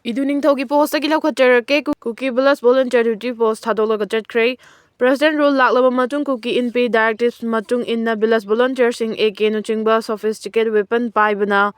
Iduningthaugi post agi laukhacharake Kuki Plus volunteer duty post thadolaga Chenkhre President rule laklaba matung Kuki NP directives matung inna Bilas volunteer sing AK nuchingba sophisticated weapon paibana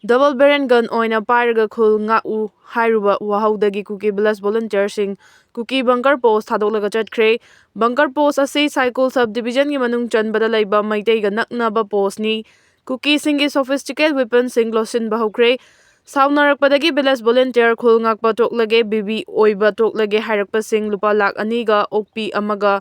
double barrel gun oina pairaga khul ngau hairuba wahaudagi Kuki Bilas volunteer sing Kuki bunker post thadolaga Chenkhre bunker post asi cycle subdivision gi manung chanbada laiba maitei ga naknaba post ni Kukising sophisticated weapon sing losin bahukre Saunarapadaги Bilas volunteer khul ngakpa toklage bibi oiba toklage hairakpasing lupa lakh aniga okpi amaga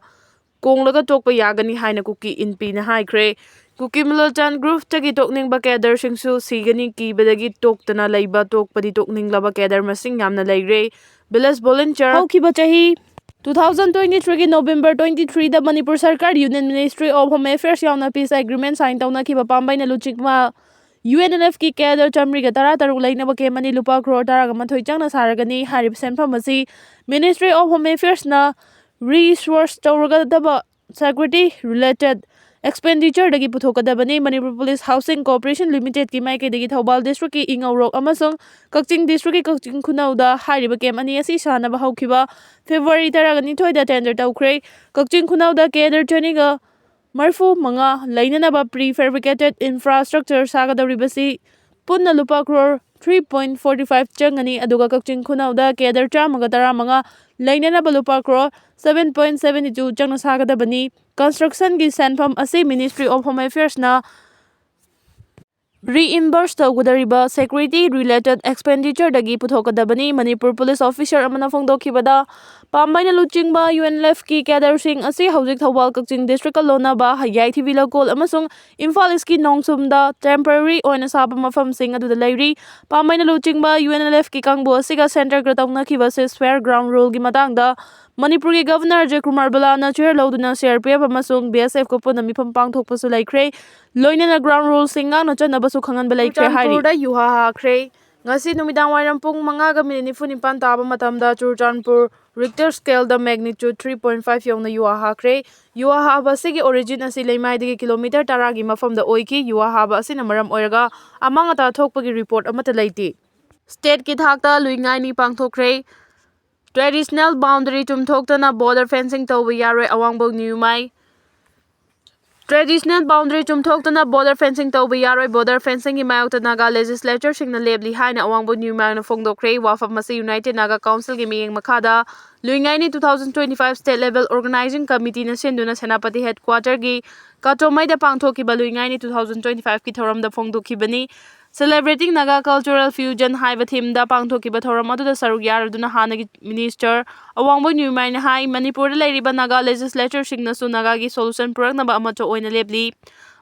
konglaga tokpa yagani haina Kuki NP na haikre Kuki Militant Group tagi tokningba Cadre singsu sigani kibadagi toktana laiba tokpadi tokninglaba Cadre masing yamna laire Bilas volunteer haukiba chahi 2023 November 23 da Manipur Sarkar Union Ministry of Home Affairs yauna peace agreement sign tauna kiba pambai na luchikma Unlf की Cadre Chamri का तरा तरु line बके money लुपा crore तरा का मथोई चंग न सारगनी हारिब सेंफम मसी Ministry of Home Affairs ना resource तौरगा दबा security related expenditure दगी पुथोकदबनी Manipur Police Housing Corporation Limited की मायके दगी थौबाल district की इंगौरोक अमसंग कक्चिंग district की कक्चिंग खुनाउदा हारिब के मनी असी सानबा हौखिबा February तरा गनी थोइदा टेंडर तौख्रे कक्चिंग खुनाउदा Cadre Training Marfu Manga Lainanaba prefabricated infrastructure Sagadabasi Punna Lupa Crore 3.45 Changani Aduga Kaching Kunauda Cadre Chamagatara Manga Lainanaba Lupa Crore 7.72 Chang Sagadabani Construction Gi Sanfam Ase Ministry of Home Affairs na reimbursed Gudariba security related expenditure dagi puthokadabani Manipur police officer amana phongdokhibada pambaina luchingba Unlf ki Cadre Sing asi hojik thawal kaching district alona ba hayai thibi lokol amasung Imphal East ki nongsumda temporary oina saba mafam sing adu lairi pambaina luchingba Unlf ki kangbo asiga center gratawna khiba se fair ground rule gi matangda Manipur ki governor J Kumar Balana chair lauduna CRPF amasung BSF ko puna mifam pangthokpasu laikre loinana ground rule singa no chanabasu khangan balai kre hairi Churchanpur da yuha hakre ngasi numidang wairam pung 5:49 taba matamda Churchanpur Richter scale da magnitude 3.5 yongna yuha hakre yuha haba sigi origin asi leimai digi kilometer taragi mafam da oiki yuha haba asina maram oiraga amanga ta thokpagi report amata laiti state ki thakta luingai ni pangthokre traditional boundary chumthoktana border fencing tawba yaroi awangbog niumai Traditional boundary chumthoktana border fencing tawba yaroi border fencing gi mayokta Naga legislature singna lebli haina awangbo niumai na phongdokre wafam masi United Naga Council gi miyeng makhada luingai ni 2025 state level organizing committee na senduna senapati headquarter gi katomai da pangthokiba luingai ni 2025 ki thoram da phongdokhibani Celebrating Naga Cultural Fusion haiba theme da pangthokiba thoram adu da saruk yaraduna hanagi minister awangbo niumai na hai Manipur da leiriba Naga legislature singna su Naga gi solution puraknaba amacho oina lebli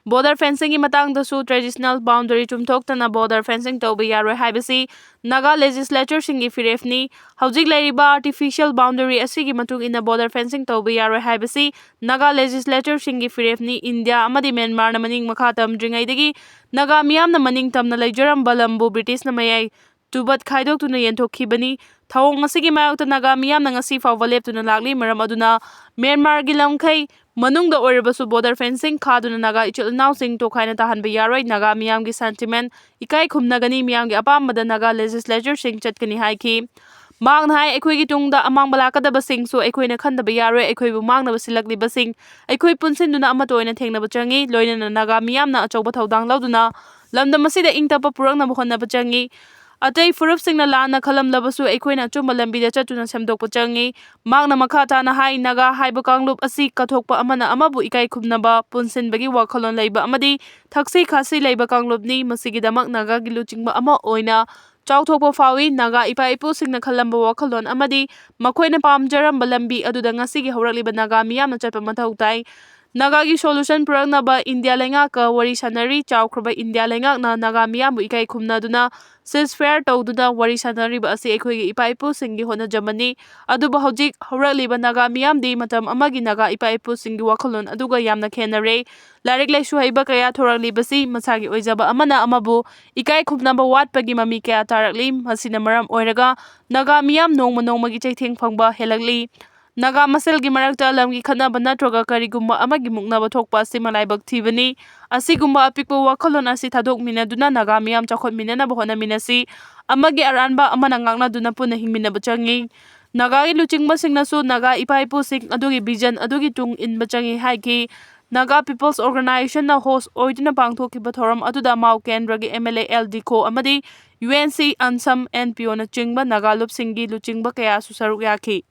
border fencing gi matang da su traditional boundary chumthoktana border fencing tawba yaroi haibasi Naga legislature singi firefni hojik leiriba artificial boundary asigi matung ina border fencing tawba yaroi haibasi Naga legislature singi firefni India amadi Myanmar na maning makha tamdringai dagi Naga miyam na maning tamna laijaram balambu British na mayai tubat khaidok tuna yenthokkhibani thawong asigi mayokta Naga miyam na ngasi fawba leptuna lakli maram aduna Myanmar gi lamkhai manungda oirabasu border fencing khaduna Naga ichil naw sing to khaina tahanba yaroi Naga miyam gi sentiment ikai khumnagani miyam gi apamada Naga legislature sing chatkani haiki Magna hai ekoi gi tungda amang balakadaba sing so ekoi na khandaba yaroi ekoi bu magna basilakli basing ekoi punsinduna amatoina thengna bachangi loina Naga miyam na achauba thodang lauduna lamdam asida ingtapa purakna bhonna bachangi Atai furup singna lana khalam labasu ekoina chumba lambi da chatuna semdok pachangi magna makhata na hai Naga haiba kanglup asi kathokpa amana amabu ikai khumnaba punsinbagi wakhalon leiba amadi thaksi khasi leiba kanglup ni masigi damak Naga gilu chingba ama oina chawthokpa fawi Naga ipa ipu singna khalamba wakhalon amadi makhoina pamjaramba lambi aduda ngasigi haurakliba Naga miyamna chatpa mathau tai Naga gi solution puraknaba India lengak ka wari sanari chawkhraba India lengak na Naga miyambu ikai khumnaduna ceasefire tawduna wari sanariba asi ekhoi gi ipa ipu singi hona jamani aduba hojik haurakliba Naga miyamdi matam amagi Naga ipa ipu singi wakhalon aduga yamna khenare larik laisu haiba kaya thoraklibasi masagi oijaba amana amabu ikai khumnaba watpagi mami kaya tarakli masina maram oiraga Naga miyam nongma nongmagi chaitheng phangba helakli Naga maselgi marakta lamgi khanaba natroga karigumba amagi muknaba thokpa asi malaibak thibani asigumba apikpa wakhalon asi thadokminaduna naga miyam chakhotminanaba honaminasi amagi aranba amana ngaknaduna puna hingminaba changi naga gi luchingmasingnasu naga ipaipusing adugi vision adugi tung inba changi haiki Naga People's Organization na host oidina pangthokiba thoram aduda Mau Kendragi MLA LD Ko amadi UNC Ansam NPO na chingba Naga lupsingi luchingba kaya su saruk yaki